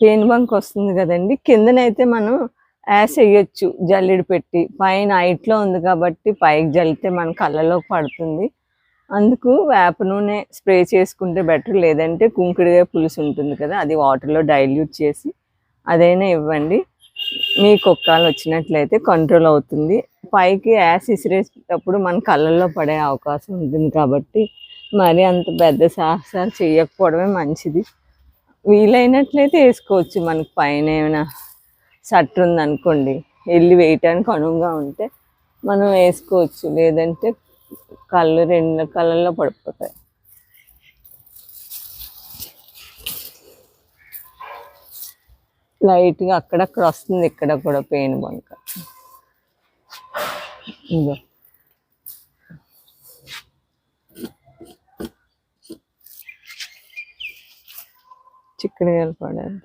Pain bunk వస్తుంది కదండి, కిందనైతే మనం యాస్ వేయొచ్చు జల్లెడ పెట్టి. పైన హైట్లో ఉంది కాబట్టి పైకి జల్లితే మన కళ్ళలోకి పడుతుంది. అందుకు వేప నూనె స్ప్రే చేసుకుంటే బెటర్. లేదంటే కుంకుడుకాయ పులుసు ఉంటుంది కదా, అది వాటర్లో డైల్యూట్ చేసి అదైనా ఇవ్వండి. మీకు ఒక్కాలు వచ్చినట్లయితే కంట్రోల్ అవుతుంది. పైకి యాస్ ఇసిరేటప్పుడు మన కళ్ళల్లో పడే అవకాశం ఉంటుంది కాబట్టి మరి అంత పెద్ద సాహసాలు చేయకపోవడమే మంచిది. వీలైనట్లయితే వేసుకోవచ్చు. మనకు పైన ఏమైనా సట్టు ఉందనుకోండి, వెళ్ళి వేయటానికి అనువుగా ఉంటే మనం వేసుకోవచ్చు. లేదంటే కళ్ళు రెండు కళ్ళల్లో పడిపోతాయి. లైట్గా అక్కడక్కడ వస్తుంది, ఇక్కడ కూడా పెయిన్ బంక. ఇదో చిక్కుడుకాయలు పడాలి.